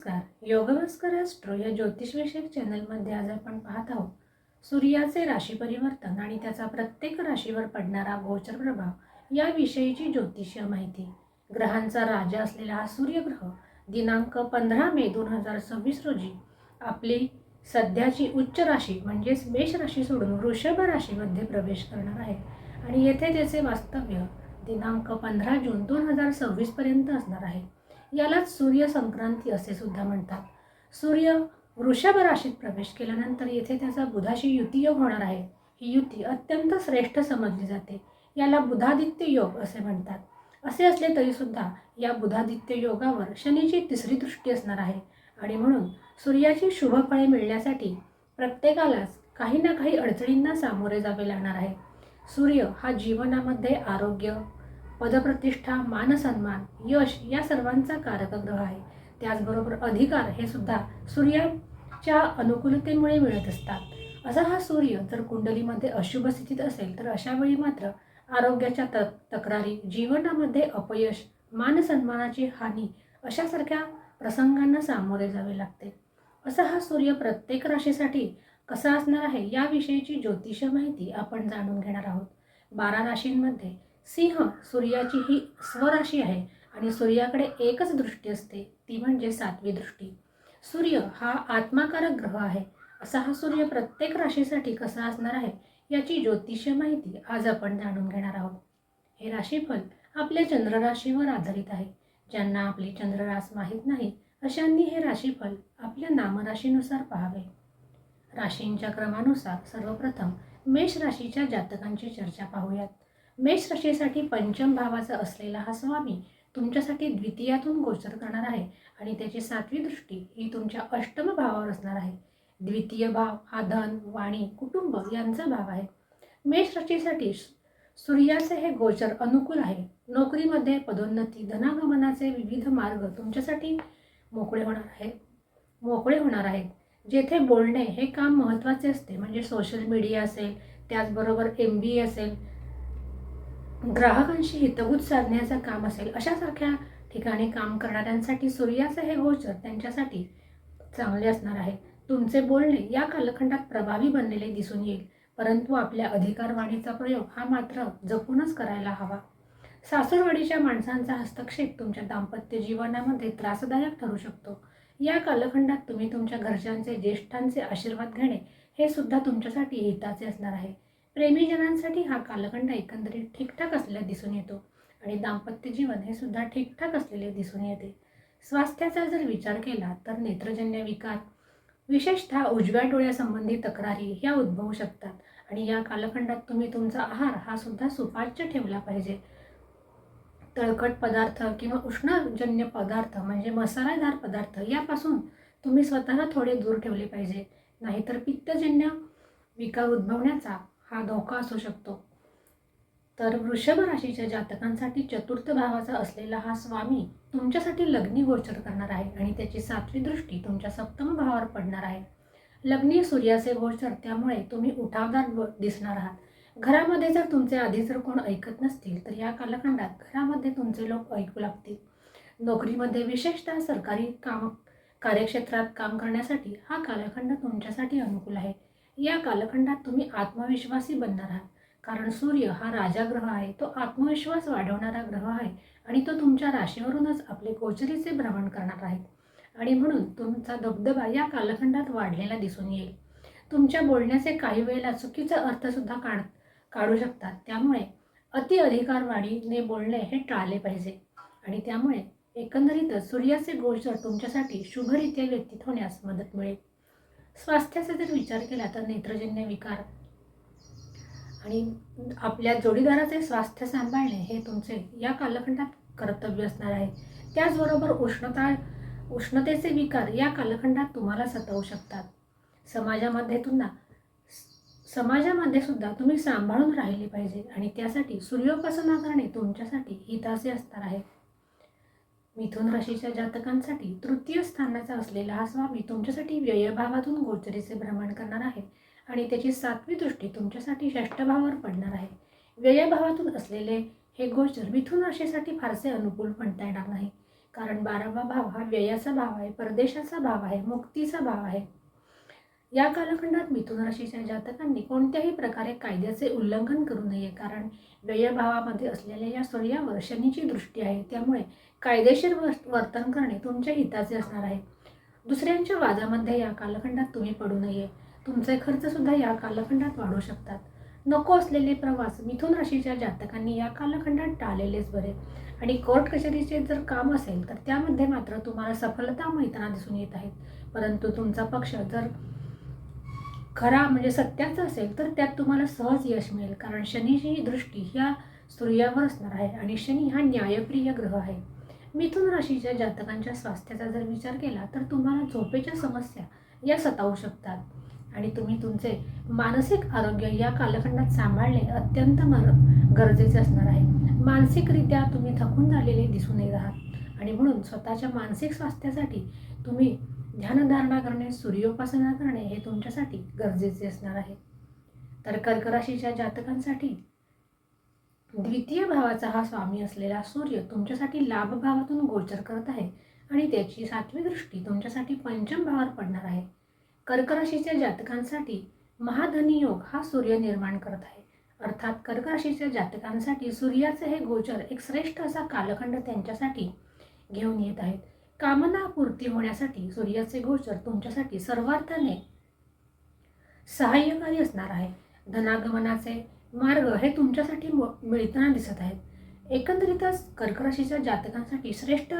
नमस्कार. योगभास्कर ॲस्ट्रो या ज्योतिषविषयक चॅनलमध्ये आज आपण पाहत आहोत सूर्याचे राशी परिवर्तन आणि त्याचा प्रत्येक राशीवर पडणारा गोचर प्रभाव याविषयीची ज्योतिषीय माहिती. ग्रहांचा राजा असलेला हा सूर्यग्रह दिनांक 15 मे 2026 रोजी आपली सध्याची उच्च राशी म्हणजेच मेष राशी सोडून वृषभ राशीमध्ये प्रवेश करणार आहे आणि येथे त्याचे वास्तव्य दिनांक 15 जून 2026 पर्यंत असणार आहे. यालाच सूर्य संक्रांती असे सुद्धा म्हणतात. सूर्य वृषभ राशीत प्रवेश केल्यानंतर येथे त्याचा बुधाशी युती योग होणार आहे. ही युती अत्यंत श्रेष्ठ समजली जाते. याला बुधादित्य योग असे म्हणतात. असे असले तरी सुद्धा या बुधादित्य योगावर शनीची तिसरी दृष्टी असणार आहे आणि म्हणून सूर्याची शुभ फळे मिळण्यासाठी प्रत्येकालाच काही ना काही अडचणींना सामोरे जावे लागणार आहे. सूर्य हा जीवनामध्ये आरोग्य, पदप्रतिष्ठा, मानसन्मान, यश या सर्वांचा कारक ग्रह आहे. त्याचबरोबर अधिकार हे सुद्धा सूर्याच्या अनुकूलतेमुळे मिळत असतात. असा हा सूर्य जर कुंडलीमध्ये अशुभ स्थितीत असेल तर अशा वेळी मात्र आरोग्याच्या तक्रारी, जीवनामध्ये अपयश, मानसन्मानाची हानी अशासारख्या प्रसंगांना सामोरे जावे लागते. असा हा सूर्य प्रत्येक राशीसाठी कसा असणार आहे याविषयीची ज्योतिष माहिती आपण जाणून घेणार आहोत. 12 राशींमध्ये सिंह सूर्याची ही स्वराशी आहे आणि सूर्याकडे एकच दृष्टी असते, ती म्हणजे 7वी दृष्टी. सूर्य हा आत्माकारक ग्रह आहे. असा हा सूर्य प्रत्येक राशीसाठी कसा असणार आहे याची ज्योतिषीय माहिती आज आपण जाणून घेणार आहोत. हे राशीफल आपल्या चंद्रराशीवर आधारित आहे. ज्यांना आपली चंद्ररास माहीत नाही अशांनी हे राशीफल आपल्या नामराशीनुसार पाहावे. राशींच्या क्रमानुसार सर्वप्रथम मेष राशीच्या जातकांची चर्चा पाहूयात. मेष राशीसाठी पंचम भावाचा असलेला हा स्वामी तुमच्यासाठी द्वितीयातून गोचर करणार आहे आणि त्याची 7वी दृष्टी ही तुमच्या अष्टम भावावर असणार आहे. द्वितीय भाव हा धन, वाणी, कुटुंब यांचा भाव आहे. मेष राशीसाठी सूर्याचे हे गोचर अनुकूल आहे. नोकरीमध्ये पदोन्नती, धनागमनाचे विविध मार्ग तुमच्यासाठी मोकळे होणार आहेत. जेथे बोलणे हे काम महत्त्वाचे असते म्हणजे सोशल मीडिया असेल, त्याचबरोबर MBA असेल, ग्राहकांशी हितगुज साधण्याचं काम असेल, अशासारख्या ठिकाणी काम करणाऱ्यांसाठी सूर्याचे हे गोचर त्यांच्यासाठी चांगले असणार आहे. तुमचे बोलणे या कालखंडात प्रभावी बनलेले दिसून येईल, परंतु आपल्या अधिकारवाणीचा प्रयोग हा मात्र जपूनच करायला हवा. सासूरवाडीच्या माणसांचा हस्तक्षेप तुमच्या दाम्पत्य जीवनामध्ये त्रासदायक ठरू शकतो. या कालखंडात तुम्ही तुमच्या घरच्यांचे, ज्येष्ठांचे आशीर्वाद घेणे हे सुद्धा तुमच्यासाठी हिताचे असणार आहे. प्रेमीजनांसाठी हा कालखंड एकंदरीत ठीकठाक असलेला दिसून येतो आणि दाम्पत्य जीवन हे सुद्धा ठीकठाक असलेले दिसून येते. स्वास्थ्याचा जर विचार केला तर नेत्रजन्य विकार, विशेषतः उजव्या डोळ्यासंबंधी तक्रारी ह्या उद्भवू शकतात आणि या कालखंडात तुम्ही तुमचा आहार हा सुद्धा सुपाच्य ठेवला पाहिजे. तळकट पदार्थ किंवा उष्णजन्य पदार्थ म्हणजे मसालेदार पदार्थ यापासून तुम्ही स्वतःला थोडे दूर ठेवले पाहिजे, नाहीतर पित्तजन्य विकार उद्भवण्याचा हा धोका असू शकतो. तर वृषभ राशीच्या जातकांसाठी चतुर्थ भावाचा असलेला हा स्वामी तुमच्यासाठी लग्नी गोचर करणार आहे आणि त्याची 7वी दृष्टी तुमच्या सप्तम भावावर पडणार आहे. लग्नी सूर्याचे गोचर, त्यामुळे तुम्ही उठावदार दिसणार आहात. घरामध्ये जर तुमचे आधी जर कोण ऐकत नसतील तर या कालखंडात घरामध्ये तुमचे लोक ऐकू लागतील. नोकरीमध्ये विशेषतः सरकारी कार्यक्षेत्रात काम करण्यासाठी हा कालखंड तुमच्यासाठी अनुकूल आहे. या कालखंडात तुम्ही आत्मविश्वासी बनणार आहात, कारण सूर्य हा राजा ग्रह आहे. तो आत्मविश्वास वाढवणारा ग्रह आहे आणि तो तुमच्या राशीवरूनच आपले गोचरीचे भ्रमण करणार आहे आणि म्हणून तुमचा दबदबा या कालखंडात वाढलेला दिसून येईल. तुमच्या बोलण्याचे काही वेळेला चुकीचा अर्थसुद्धा काढू शकतात. त्यामुळे अति अधिकारवाणीने बोलणे हे टाळले पाहिजे आणि त्यामुळे एकंदरीतच सूर्याचे गोचर तुमच्यासाठी शुभरित्या व्यतीत होण्यास मदत मिळेल. स्वास्थ्याचा जर विचार केला तर नेत्रजन्य विकार आणि आपल्या जोडीदाराचे स्वास्थ्य सांभाळणे हे तुमचे या कालखंडात कर्तव्य असणार आहे. त्याचबरोबर उष्णतेचे विकार या कालखंडात तुम्हाला सतावू शकतात. समाजामध्ये सुद्धा तुम्ही सांभाळून राहिले पाहिजे आणि त्यासाठी सूर्योपासना करणे तुमच्यासाठी हिताचे असणार आहे. मिथुन राशीच्या जातकांसाठी तृतीय स्थानाचा असलेला हा स्वामी तुमच्यासाठी व्ययभावातून गोचरीचे भ्रमण करणार आहे आणि त्याची 7वी दृष्टी तुमच्यासाठी षष्ठ भावावर पडणार आहे. व्ययभावातून असलेले हे गोचर मिथुन राशीसाठी फारसे अनुकूल म्हणता येणार नाही. कारण 12वा भाव हा व्ययाचा भाव आहे, परदेशाचा भाव आहे, मुक्तीचा भाव आहे. या कालखंडात मिथुन राशीच्या जातकांनी कोणत्याही प्रकारे कायद्याचे उल्लंघन करू नये, कारण व्ययभावामध्ये असलेल्या या सूर्यावर शनीची दृष्टी आहे. त्यामुळे कायदेशीर वर्तन करणे तुमच्या हिताचे असणार आहे. दुसऱ्यांच्या वादामध्ये या कालखंडात तुम्ही पडू नये. तुमचे खर्चसुद्धा या कालखंडात वाढू शकतात. नको असलेले प्रवास मिथुन राशीच्या जातकांनी या कालखंडात टाळलेलेच बरे. आणि कोर्ट कचेरीचे जर काम असेल तर त्यामध्ये मात्र तुम्हाला सफलता मिळताना दिसून येत आहे. परंतु तुमचा पक्ष जर खरा म्हणजे सत्याचा असेल तर त्यात तुम्हाला सहज यश मिळेल, कारण शनीची दृष्टी ह्या सूर्यावर असणार आहे आणि शनी हा न्यायप्रिय ग्रह आहे. मिथुन राशीच्या जातकांच्या स्वास्थ्याचा जर विचार केला तर तुम्हाला झोपेच्या समस्या या सतावू शकतात आणि तुम्ही तुमचे मानसिक आरोग्य या कालखंडात सांभाळणे अत्यंत गरजेचे असणार आहे. मानसिकरित्या तुम्ही थकून झालेले दिसून येत आहात आणि म्हणून स्वतःच्या मानसिक स्वास्थ्यासाठी तुम्ही ध्यानधारणा करणे, सूर्योपासना करणे हे तुमच्यासाठी गरजेचे असणार आहे. तर कर्क राशीच्या जातकांसाठी द्वितीय भावाचा हा स्वामी असलेला सूर्य तुमच्यासाठी लाभ भावातून गोचर करत आहे आणि त्याची 7वी दृष्टी तुमच्यासाठी पंचम भावावर पडणार आहे. कर्क राशीच्या जातकांसाठी महाधनी योग हा सूर्य निर्माण करत आहे. अर्थात कर्क राशीच्या जातकांसाठी सूर्याचे हे गोचर एक श्रेष्ठ असा कालखंड त्यांच्यासाठी घेऊन येत आहेत. कामना पूर्ती होण्यासाठी सूर्याचे गोचर तुमच्यासाठी सर्वार्थाने सहाय्यकारी असणार आहे. धनागमनाचे मार्ग हे तुमच्यासाठी मिळताना दिसत आहेत. एकंदरीतच कर्क राशीच्या जातकांसाठी श्रेष्ठ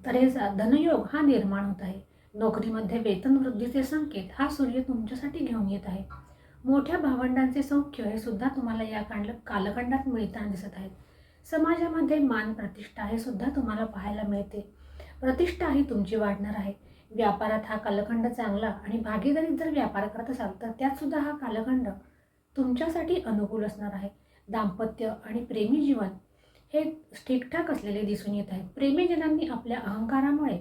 तऱ्हेचा धनयोग हा निर्माण होत आहे. नोकरीमध्ये वेतन वृद्धीचे संकेत हा सूर्य तुमच्यासाठी घेऊन येत आहे. मोठ्या भावंडांचे सौख्य हे सुद्धा तुम्हाला या कालखंडात मिळताना दिसत आहेत. समाजामध्ये मान प्रतिष्ठा हे सुद्धा तुम्हाला पाहायला मिळते. प्रतिष्ठा ही तुमची वाढणार आहे. व्यापारात हा कालखंड चांगला आणि भागीदारीत जर व्यापार करत असाल तर त्यात सुद्धा हा कालखंड तुमच्यासाठी अनुकूल असणार आहे. दाम्पत्य आणि प्रेमी जीवन हे ठीकठाक असलेले दिसून येत आहे. प्रेमीजनांनी आपल्या अहंकारामुळे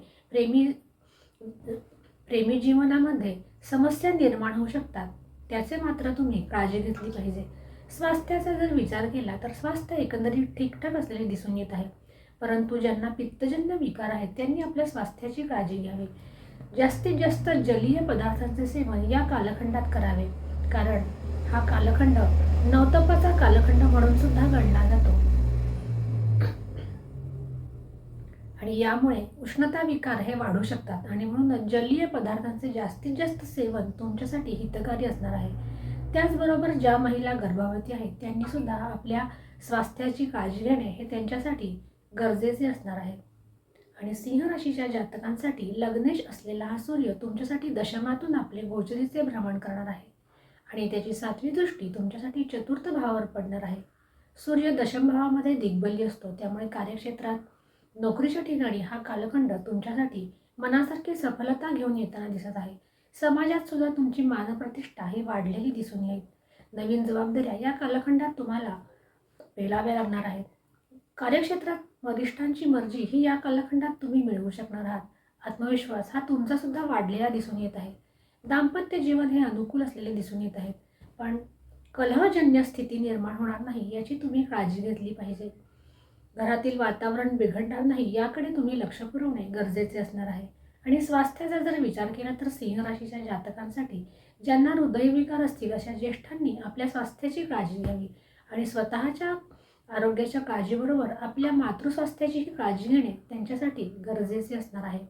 प्रेमी जीवनामध्ये समस्या निर्माण होऊ शकतात. त्याचे मात्र तुम्ही काळजी घेतली पाहिजे. स्वास्थ्याचा जर विचार केला तर स्वास्थ्य एकंदरीत ठीकठाक असलेले दिसून येत आहे. परंतु ज्यांना पित्तजन्य विकार आहेत त्यांनी आपल्या स्वास्थ्याची काळजी घ्यावी. जास्तीत जास्त जलीय पदार्थांचे सेवन या कालखंडात करावे, कारण हा कालखंड नवतपाचा कालखंड म्हणून सुद्धा गणला जातो आणि यामुळे उष्णता विकार हे वाढू शकतात आणि म्हणून जलीय पदार्थांचे जास्तीत जास्त सेवन तुमच्यासाठी हितकारी असणार आहे. त्याचबरोबर ज्या महिला गर्भवती आहेत त्यांनी सुद्धा आपल्या स्वास्थ्याची काळजी घेणे हे त्यांच्यासाठी गरजेचे असणार आहे. आणि सिंह राशीच्या जातकांसाठी लग्नेश असलेला हा सूर्य तुमच्यासाठी दशमातून आपले गोचरीचे भ्रमण करणार आहे आणि त्याची 7वी दृष्टी तुमच्यासाठी चतुर्थ भावावर पडणार आहे. सूर्य दशम भावामध्ये दिग्बल्य असतो, त्यामुळे कार्यक्षेत्रात नोकरीच्या ठिकाणी हा कालखंड तुमच्यासाठी मनासारखी सफलता घेऊन येताना दिसत आहे. समाजात सुद्धा तुमची मानप्रतिष्ठा ही वाढलेली दिसून येईल. नवीन जबाबदाऱ्या या कालखंडात तुम्हाला पेलाव्या लागणार आहेत. कार्यक्षेत्रात वरिष्ठांची मर्जी ही या कालखंडात तुम्ही मिळवू शकणार आहात. आत्मविश्वास हा तुमचा सुद्धा वाढलेला दिसून येत आहे. दाम्पत्य जीवन हे अनुकूल असलेले दिसून येत आहेत, पण कलहजन्य स्थिती निर्माण होणार नाही याची तुम्ही काळजी घेतली पाहिजे. घरातील वातावरण बिघडणार नाही याकडे तुम्ही लक्ष पुरवणे गरजेचे असणार आहे. आणि स्वास्थ्याचा जर विचार केला तर सिंह राशीच्या जातकांसाठी ज्यांना हृदयविकार असतील अशा ज्येष्ठांनी आपल्या स्वास्थ्याची काळजी घ्यावी आणि स्वतःच्या आरोग्याच्या काळजीबरोबर आपल्या मातृस्वास्थ्याचीही काळजी घेणे त्यांच्यासाठी गरजेचे असणार आहे.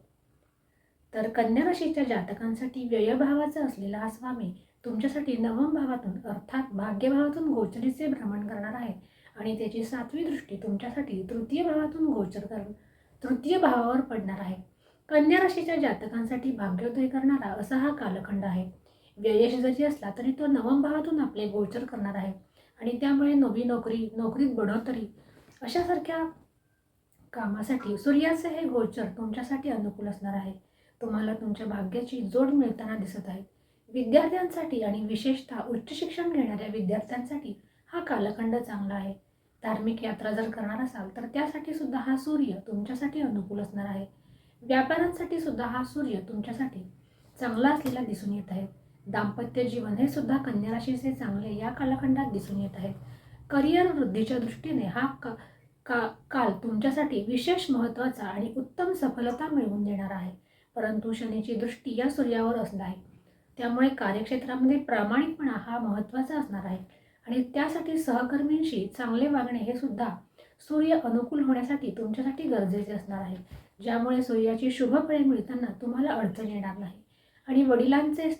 तर कन्या राशीच्या जातकांसाठी व्ययभावाचा असलेला हा स्वामी तुमच्यासाठी नवम भावातून अर्थात भाग्यभावातून गोचरीचे भ्रमण करणार आहे आणि त्याची 7वी दृष्टी तुमच्यासाठी तृतीय भावावर पडणार आहे. कन्या राशीच्या जातकांसाठी भाग्योदय करणारा असा हा कालखंड आहे. व्ययश जरी असला तरी तो नवम भावातून आपले गोचर करणार आहे आणि त्यामुळे नोकरीत बढोतरी अशासारख्या कामासाठी सूर्याचे हे गोचर तुमच्यासाठी अनुकूल असणार आहे. तुम्हाला तुमच्या भाग्याची जोड मिळताना दिसत आहे. विद्यार्थ्यांसाठी आणि विशेषतः उच्च शिक्षण घेणाऱ्या विद्यार्थ्यांसाठी हा कालखंड चांगला आहे. धार्मिक यात्रा जर करणार असाल तर त्यासाठी सुद्धा हा सूर्य तुमच्यासाठी अनुकूल असणार आहे. व्यापाऱ्यांसाठी सुद्धा हा सूर्य तुमच्यासाठी चांगला असलेला दिसून येत आहे. दाम्पत्य जीवन हे सुद्धा कन्या राशीचे चांगले या कालखंडात दिसून येत आहे. करिअर वृद्धीच्या दृष्टीने हा काल तुमच्यासाठी विशेष महत्त्वाचा आणि उत्तम सफलता मिळवून देणार आहे. परंतु शनीची दृष्टी या सूर्यावर असणार आहे. त्यामुळे कार्यक्षेत्रामध्ये प्रामाणिकपणा हा महत्त्वाचा असणार आहे आणि त्यासाठी सहकर्मींशी चांगले वागणे हे सुद्धा सूर्य अनुकूल होण्यासाठी तुमच्यासाठी गरजेचे असणार आहे. ज्यामुळे सूर्याची शुभ फळे मिळताना तुम्हाला अडचण येणार नाही आणि वडिलांचे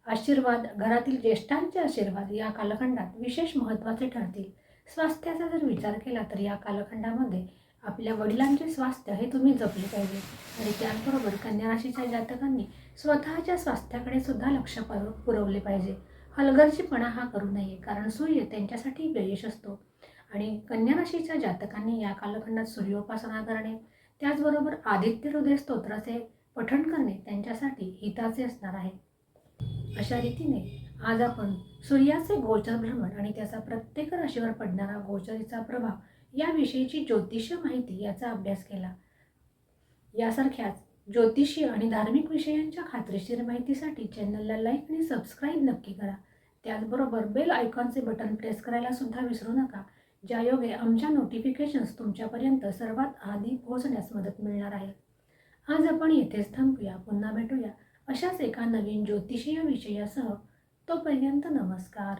आशीर्वाद, घरातील ज्येष्ठांचे आशीर्वाद या कालखंडात विशेष महत्त्वाचे ठरतील. स्वास्थ्याचा जर विचार केला तर या कालखंडामध्ये आपल्या वडिलांचे स्वास्थ्य हे तुम्ही जपले पाहिजे आणि त्याचबरोबर कन्या राशीच्या जातकांनी स्वतःच्या स्वास्थ्याकडे सुद्धा लक्ष पुरवले पाहिजे. हलगर्जीपणा हा करू नये, कारण सूर्य त्यांच्यासाठी व्ययश असतो आणि कन्या राशीच्या जातकांनी या कालखंडात सूर्योपासना करणे, त्याचबरोबर आदित्य हृदय स्तोत्राचे पठण करणे त्यांच्यासाठी हिताचे असणार आहे. अशा रीतीने आज आपण सूर्याचे गोचर भ्रमण आणि त्याचा प्रत्येक राशीवर पडणारा गोचरीचा प्रभाव याविषयीची ज्योतिष्य माहिती याचा अभ्यास केला. यासारख्याच ज्योतिषीय आणि धार्मिक विषयांच्या खात्रीशीर माहितीसाठी चॅनलला लाईक आणि सबस्क्राईब नक्की करा. त्याचबरोबर बेल आयकॉनचे बटन प्रेस करायला सुद्धा विसरू नका, ज्यायोगे आमच्या नोटिफिकेशन्स तुमच्यापर्यंत सर्वात आधी पोहोचण्यास मदत मिळणार आहे. आज आपण येथेच थांबूया. पुन्हा भेटूया अशाच एका नवीन ज्योतिषीय विषयासह. तोपर्यंत नमस्कार.